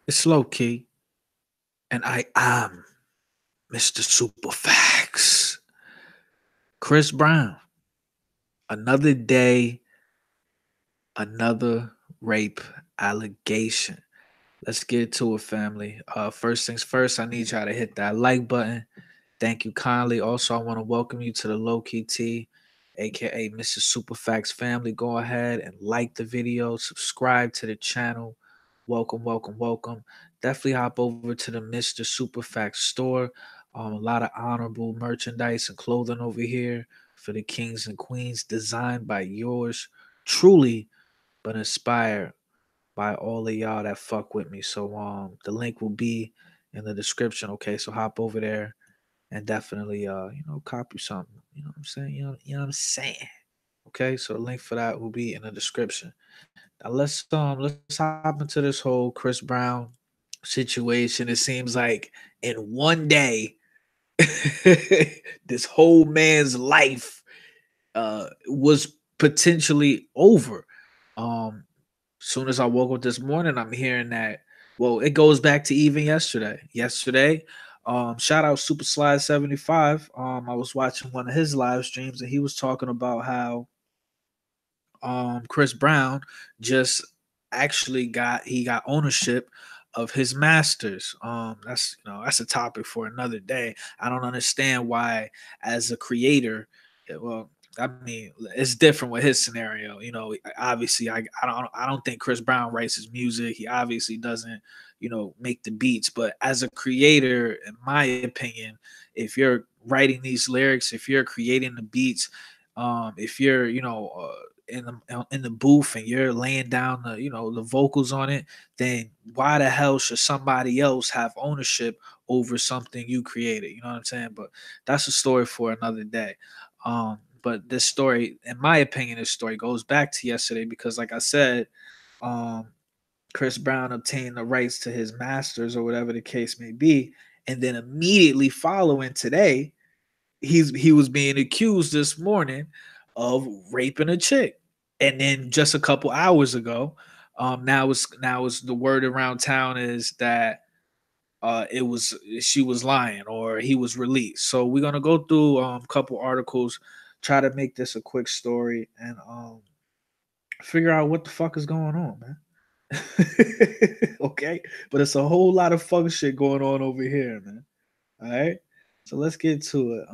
It's low key, and I am Mr. Superfax. Chris Brown. Another day, another rape allegation. Let's get to it, family. First things first, I need y'all to hit that like button. Thank you kindly. Also, I want to welcome you to the Low Key T, aka Mr. Superfax family. Go ahead and like the video, subscribe to the channel. Welcome, welcome, welcome. Definitely hop over to the Mr. Superfax store. A lot of honorable merchandise and clothing over here for the kings and queens, designed by yours truly, but inspired by all of y'all that fuck with me. So the link will be in the description. Okay, so hop over there and definitely copy something. You know what I'm saying? You know what I'm saying? Okay, so the link for that will be in the description. Now let's hop into this whole Chris Brown situation. It seems like in one day this whole man's life was potentially over. Um Soon as I woke up this morning, I'm hearing that. Well, it goes back to even yesterday. Shout out Super Slide 75. I was watching one of his live streams and he was talking about how Chris Brown just actually got ownership of his masters. That's a topic for another day. I don't understand why, as a creator, well, I mean, it's different with his scenario. Obviously, I don't think Chris Brown writes his music. He obviously doesn't, make the beats. But as a creator, in my opinion, if you're writing these lyrics, if you're creating the beats, if you're, in the booth and you're laying down the vocals on it, then why the hell should somebody else have ownership over something you created? You know what I'm saying? But that's a story for another day. But this story, in my opinion, this story goes back to yesterday because, like I said, um, Chris Brown obtained the rights to his masters or whatever the case may be, and then immediately following today, he was being accused this morning of raping a chick, and then just a couple hours ago, now it's the word around town is that it was she was lying or he was released. So we're gonna go through a couple articles, try to make this a quick story, and figure out what the fuck is going on, man. Okay, but it's a whole lot of fuck shit going on over here, man. All right, so let's get to it.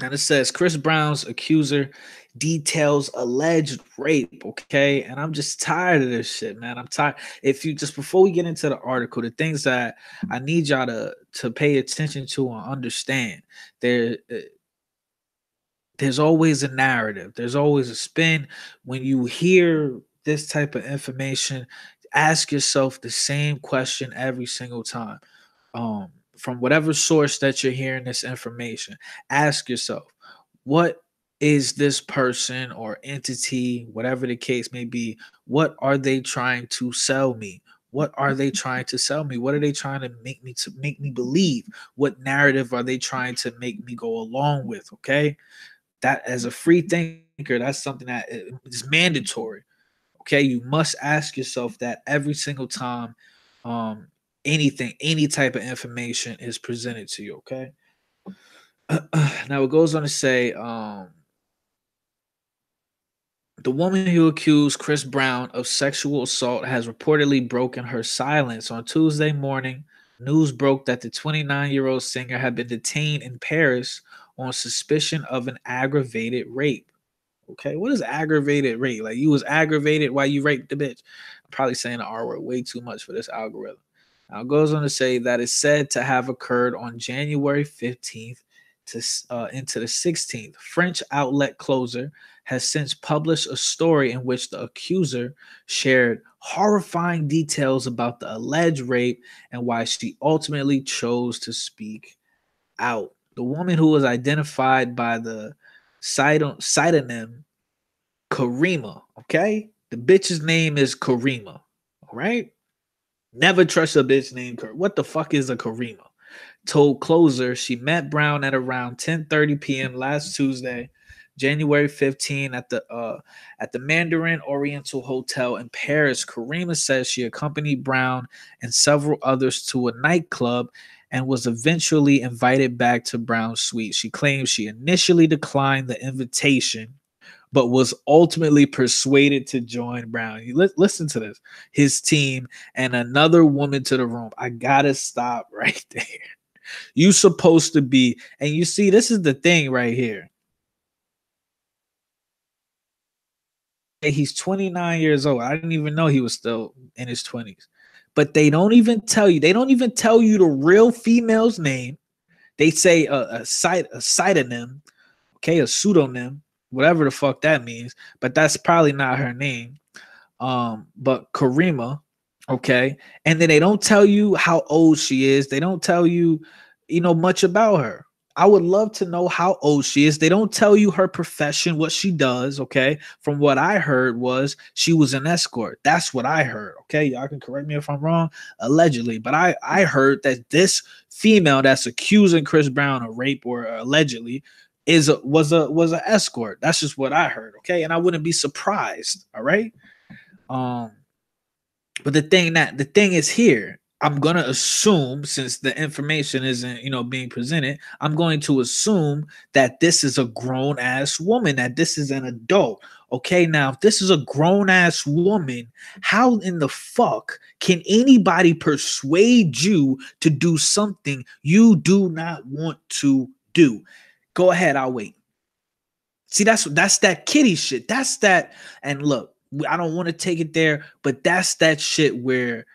And it says Chris Brown's accuser details alleged rape. Okay. And I'm just tired of this shit, man. I'm tired. If you just before we get into the article, the things that I need y'all to pay attention to and understand, there there's always a narrative. There's always a spin. When you hear this type of information, ask yourself the same question every single time. From whatever source that you're hearing this information, ask yourself, what is this person or entity, whatever the case may be, what are they trying to sell me? What are they trying to sell me? What are they trying to make me believe? What narrative are they trying to make me go along with? Okay, that as a free thinker, that's something that is mandatory. Okay, you must ask yourself that every single time um any type of information is presented to you. Okay. Now it goes on to say the woman who accused Chris Brown of sexual assault has reportedly broken her silence. On Tuesday morning, news broke that the 29-year-old singer had been detained in Paris on suspicion of an aggravated rape. Okay, what is aggravated rape? Like, you was aggravated while you raped the bitch. I'm probably saying the R word way too much for this algorithm. Now it goes on to say that it's said to have occurred on January 15th to into the 16th. French outlet Closer has since published a story in which the accuser shared horrifying details about the alleged rape and why she ultimately chose to speak out. The woman, who was identified by the pseudonym Karima, okay? The bitch's name is Karima, all right? Never trust a bitch named Karima. What the fuck is a Karima? Told Closer she met Brown at around 10:30 p.m. last Tuesday, January 15 at the Mandarin Oriental Hotel in Paris. Karima says she accompanied Brown and several others to a nightclub and was eventually invited back to Brown's suite. She claims she initially declined the invitation but was ultimately persuaded to join Brown. Listen to this. His team and another woman to the room. I gotta stop right there. You supposed to be, and you see, this is the thing right here. He's 29 years old. I didn't even know he was still in his 20s. But they don't even tell you. They don't even tell you the real female's name. They say a pseudonym, okay, a pseudonym, whatever the fuck that means. But that's probably not her name. But Karima, okay, and then they don't tell you how old she is. They don't tell you, much about her. I would love to know how old she is. They don't tell you her profession, what she does. Okay, from what I heard was she was an escort. That's what I heard. Okay, y'all can correct me if I'm wrong. Allegedly, but I heard that this female that's accusing Chris Brown of rape or allegedly was a escort. That's just what I heard. Okay, and I wouldn't be surprised. All right. Um, but the thing is here. I'm gonna assume, since the information isn't, being presented, I'm going to assume that this is a grown ass woman, that this is an adult. Okay, now if this is a grown ass woman, how in the fuck can anybody persuade you to do something you do not want to do? Go ahead, I'll wait. See, that's that kitty shit. That's that. And look, I don't want to take it there, but that's that shit where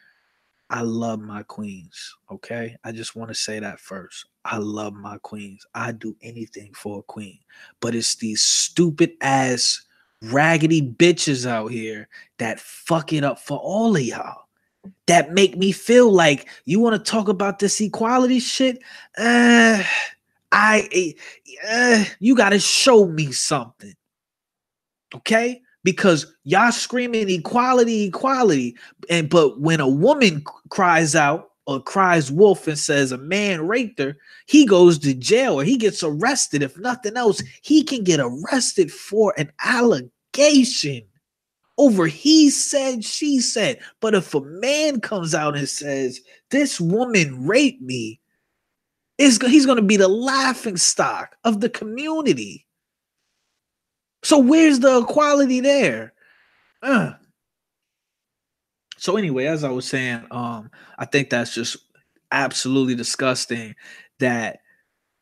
I love my queens. Okay, I just want to say that first. I love my queens. I do anything for a queen, but it's these stupid ass raggedy bitches out here that fuck it up for all of y'all. That make me feel like you want to talk about this equality shit. You got to show me something. Okay? Because y'all screaming equality, equality. But when a woman cries out or cries wolf and says a man raped her, he goes to jail or he gets arrested. If nothing else, he can get arrested for an allegation over he said, she said. But if a man comes out and says, this woman raped me, he's going to be the laughing stock of the community. So where's the equality there? Uh. So anyway, as I was saying, I think that's just absolutely disgusting that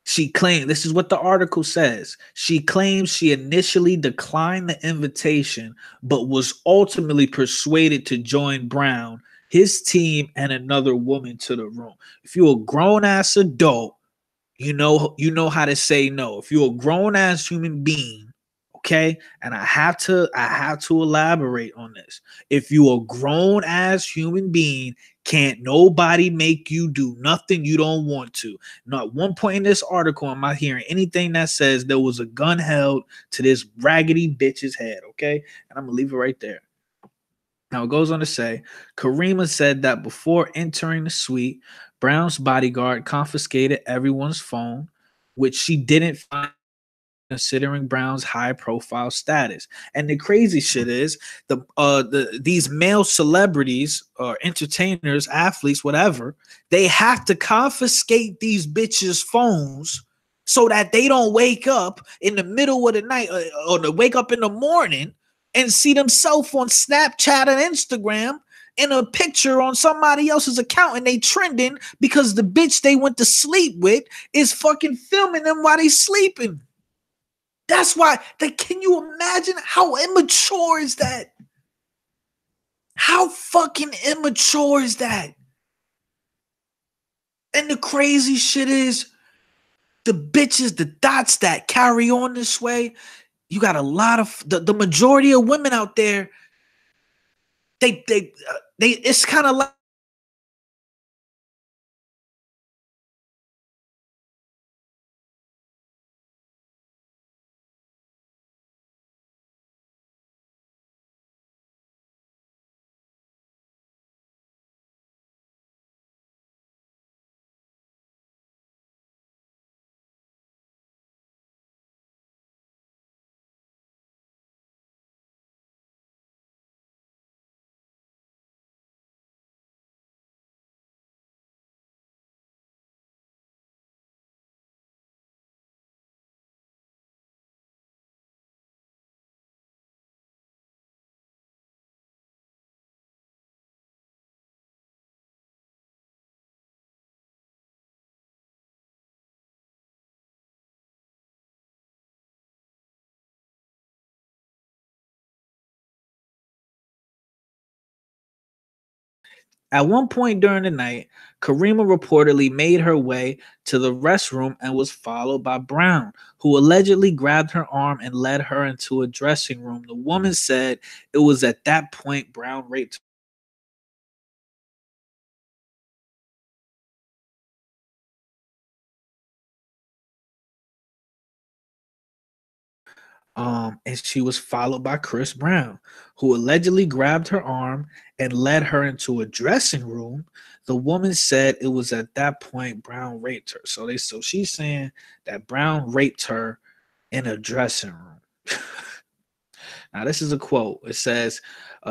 she claimed, this is what the article says. She claims she initially declined the invitation, but was ultimately persuaded to join Brown, his team, and another woman to the room. If you're a grown ass adult, you know how to say no. If you're a grown ass human being, okay, and I have to elaborate on this. If you a grown ass human being, can't nobody make you do nothing you don't want to. Not one point in this article am I hearing anything that says there was a gun held to this raggedy bitch's head, okay? And I'm gonna leave it right there. Now it goes on to say, Karima said that before entering the suite, Brown's bodyguard confiscated everyone's phone, which she didn't find considering Brown's high profile status. And the crazy shit is these male celebrities or entertainers, athletes, whatever, they have to confiscate these bitches' phones so that they don't wake up in the middle of the night or to wake up in the morning and see themselves on Snapchat and Instagram in a picture on somebody else's account and they trending because the bitch they went to sleep with is fucking filming them while they sleeping. That's why, can you imagine how immature is that? How fucking immature is that? And the crazy shit is, the bitches, the dots that carry on this way, you got a lot of, the majority of women out there, it's kind of like, At one point during the night, Karima reportedly made her way to the restroom and was followed by Brown, who allegedly grabbed her arm and led her into a dressing room. The woman said it was at that point Brown raped and she was followed by Chris Brown, who allegedly grabbed her arm and led her into a dressing room. The woman said it was at that point Brown raped her. So she's saying that Brown raped her in a dressing room. Now, this is a quote. It says,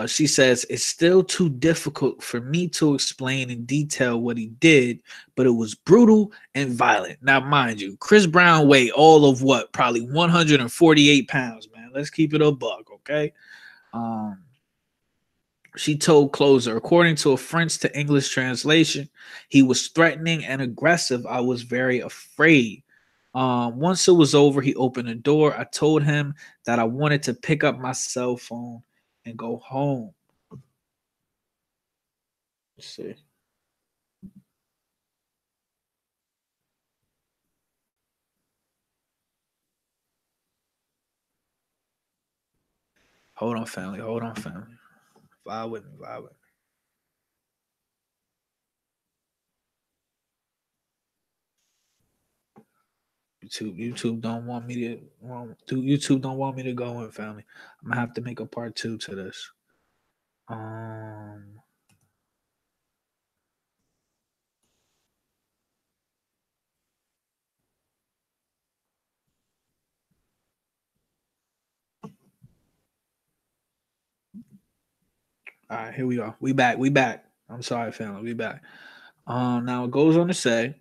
she says, it's still too difficult for me to explain in detail what he did, but it was brutal and violent. Now, mind you, Chris Brown weighed all of what? Probably 148 pounds, man. Let's keep it a buck, okay? Um, she told Closer, according to a French to English translation, he was threatening and aggressive. I was very afraid. Once it was over, he opened the door. I told him that I wanted to pick up my cell phone and go home. Let's see. Hold on, family. Hold on, family. Vibe with me. Vibe with me. YouTube don't want me to. YouTube don't want me to go in, family. I'm gonna have to make a part two to this. Um. All right, here we are. We back. We back. I'm sorry, family. We back. Now it goes on to say,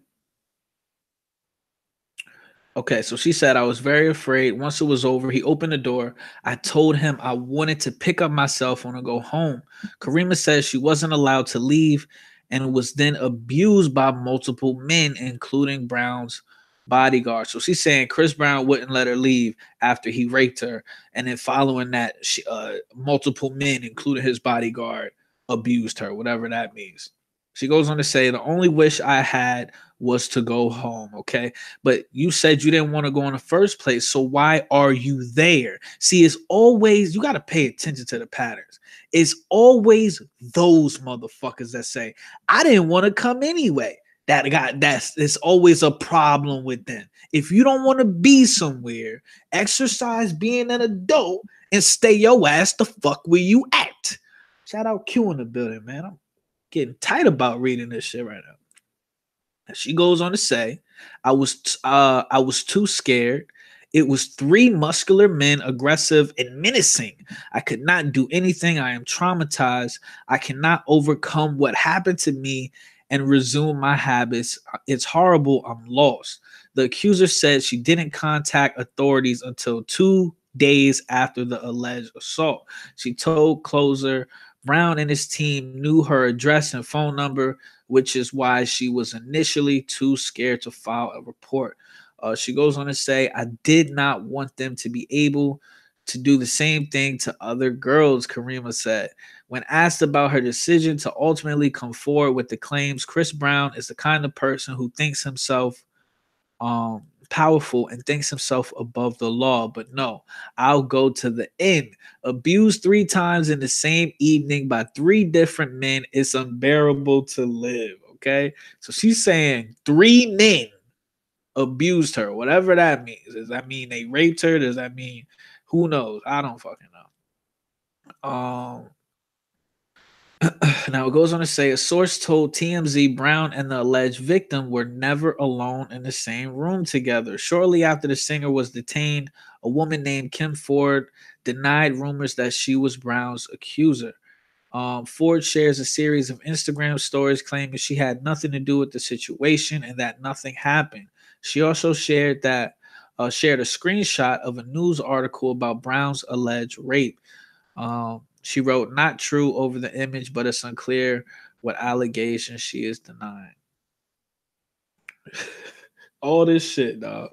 okay, so she said, I was very afraid. Once it was over, he opened the door. I told him I wanted to pick up my cell phone and go home. Karima says she wasn't allowed to leave and was then abused by multiple men, including Brown's bodyguard. So she's saying Chris Brown wouldn't let her leave after he raped her. And then following that, multiple men, including his bodyguard, abused her, whatever that means. She goes on to say, the only wish I had was to go home. Okay. But you said you didn't want to go in the first place. So why are you there? See, it's always, you got to pay attention to the patterns. It's always those motherfuckers that say, I didn't want to come anyway. It's always a problem with them. If you don't want to be somewhere, exercise being an adult and stay your ass the fuck where you at. Shout out Q in the building, man. I'm getting tight about reading this shit right now. She goes on to say, I was too scared. It was three muscular men, aggressive and menacing. I could not do anything. I am traumatized. I cannot overcome what happened to me and resume my habits. It's horrible. I'm lost. The accuser said she didn't contact authorities until 2 days after the alleged assault. She told Closer Brown and his team knew her address and phone number, which is why she was initially too scared to file a report. She goes on to say, I did not want them to be able to do the same thing to other girls, Karima said. When asked about her decision to ultimately come forward with the claims, Chris Brown is the kind of person who thinks himself powerful and thinks himself above the law. But no, I'll go to the end. Abused 3 times in the same evening by 3 different men. It's unbearable to live. Okay. So she's saying 3 men abused her, whatever that means. Does that mean they raped her? Does that mean who knows? I don't fucking know. Now it goes on to say a source told TMZ Brown and the alleged victim were never alone in the same room together. Shortly after the singer was detained, a woman named Kim Ford denied rumors that she was Brown's accuser. Ford shares a series of Instagram stories claiming she had nothing to do with the situation and that nothing happened. She also shared a screenshot of a news article about Brown's alleged rape. She wrote, not true over the image, but it's unclear what allegations she is denying. All this shit, dog.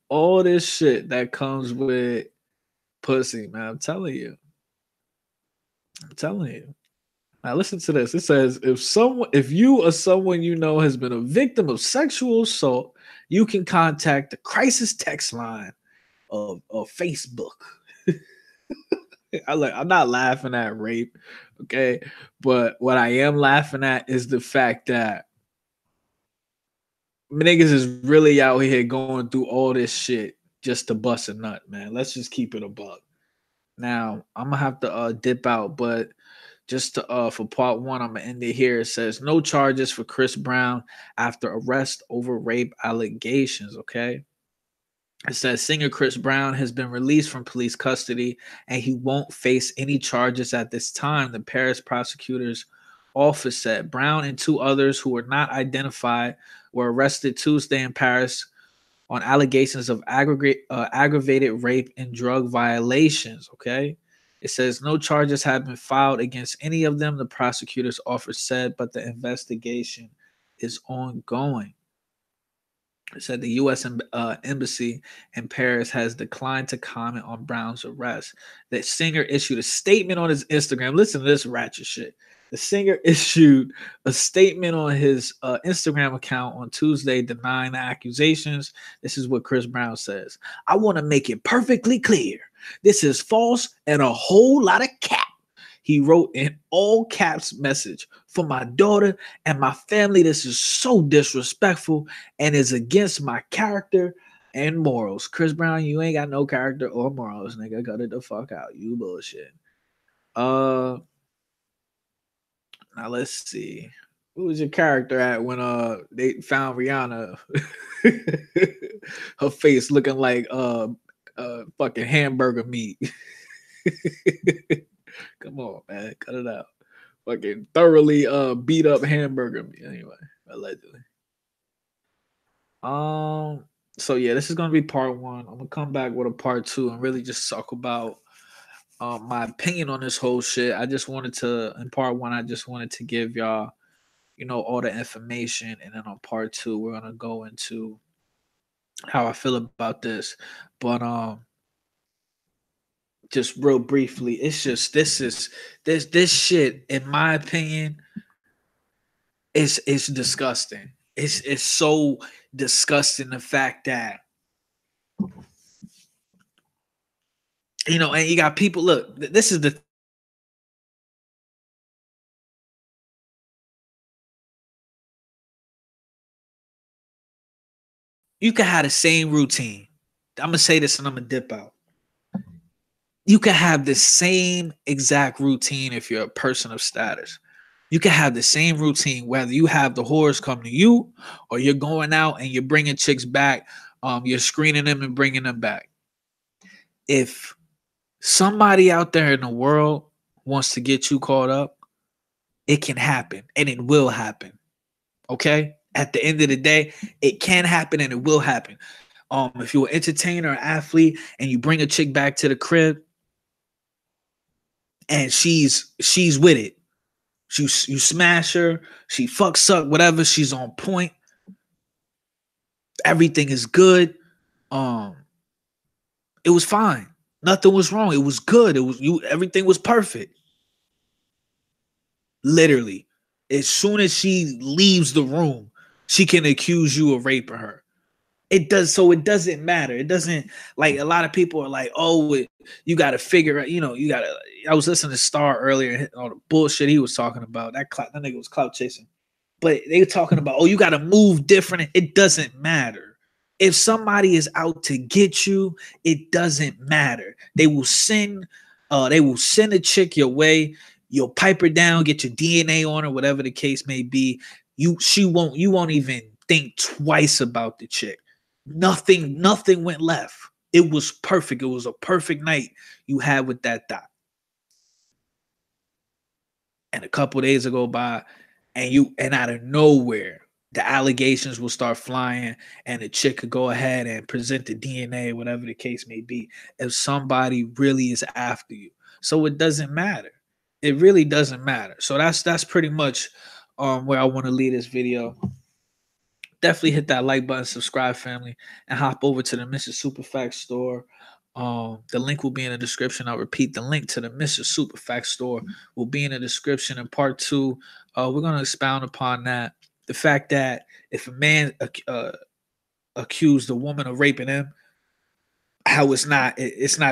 All this shit that comes with pussy, man. I'm telling you. I'm telling you. Now listen to this. It says if you or someone you know has been a victim of sexual assault, you can contact the crisis text line of Facebook. I'm not laughing at rape, okay? But what I am laughing at is the fact that niggas is really out here going through all this shit just to bust a nut, man. Let's just keep it a buck. Now I'm gonna have to dip out, but just to for part one, I'm gonna end it here. It says no charges for Chris Brown after arrest over rape allegations. Okay. It says singer Chris Brown has been released from police custody and he won't face any charges at this time. The Paris prosecutor's office said Brown and two others who were not identified were arrested Tuesday in Paris on allegations of aggravated rape and drug violations. Okay. It says no charges have been filed against any of them, the prosecutor's office said, but the investigation is ongoing. It said the U.S. Embassy in Paris has declined to comment on Brown's arrest. The singer issued a statement on his Instagram. Listen to this ratchet shit. The singer issued a statement on his Instagram account on Tuesday denying the accusations. This is what Chris Brown says. I want to make it perfectly clear. This is false and a whole lot of cap. He wrote in all caps message for my daughter and my family. This is so disrespectful and is against my character and morals. Chris Brown, you ain't got no character or morals, nigga. Cut it the fuck out. You bullshit. Now let's see. Who was your character at when they found Rihanna? Her face looking like fucking hamburger meat. Come on, man. Cut it out. Fucking thoroughly beat up hamburger meat. Anyway, allegedly. So yeah, this is gonna be part one. I'm gonna come back with a part two and really just talk about my opinion on this whole shit. I just wanted to in part one, I just wanted to give y'all, all the information, and then on part two, we're gonna go into how I feel about this. But just real briefly, it's just this shit, in my opinion, it's disgusting. It's so disgusting, the fact that and you got people. Look, this is the you can have the same routine. I'm gonna say this and I'm gonna dip out. You can have the same exact routine if you're a person of status. You can have the same routine whether you have the whores come to you or you're going out and you're bringing chicks back. You're screening them and bringing them back. If somebody out there in the world wants to get you caught up, it can happen and it will happen. Okay? At the end of the day, it can happen and it will happen. If you're an entertainer or athlete and you bring a chick back to the crib and she's with it, you smash her, she fucks up, whatever, she's on point, everything is good. It was fine. Nothing was wrong. It was good. Everything was perfect. Literally. As soon as she leaves the room, she can accuse you of raping her. It doesn't matter. It doesn't, like, a lot of people are like, oh, you got to figure out, I was listening to Star earlier and all the bullshit he was talking about. That nigga was clout chasing. But they were talking about, oh, you got to move different. It doesn't matter. If somebody is out to get you, it doesn't matter. They will send a chick your way. You'll pipe her down, get your DNA on her, whatever the case may be. You won't even think twice about the chick. Nothing went left. It was perfect. It was a perfect night you had with that dot. And a couple days go by, and out of nowhere, the allegations will start flying, and the chick could go ahead and present the DNA, whatever the case may be, if somebody really is after you. So it doesn't matter. It really doesn't matter. So that's pretty much where I want to leave this video. Definitely hit that like button, subscribe, family, and hop over to the Mr. Superfacts store. The link will be in the description. I'll repeat, the link to the Mr. Superfax store will be in the description. In part two, we're going to expound upon that. The fact that if a man accused a woman of raping him, how it's not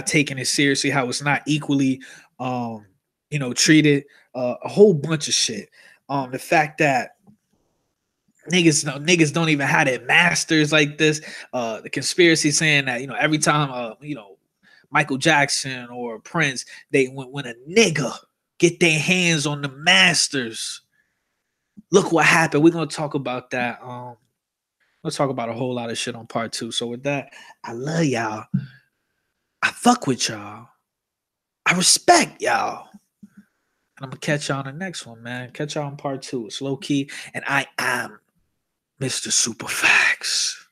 taking it seriously, how it's not equally treated, a whole bunch of shit. The fact that niggas don't even have their masters like this. The conspiracy saying that every time Michael Jackson or Prince, when a nigga get their hands on the masters, look what happened. We're gonna talk about that. We'll talk about a whole lot of shit on part two. So with that, I love y'all. I fuck with y'all. I respect y'all. And I'm gonna catch y'all on the next one, man. Catch y'all on part two. It's low key, and I am Mr. Superfax.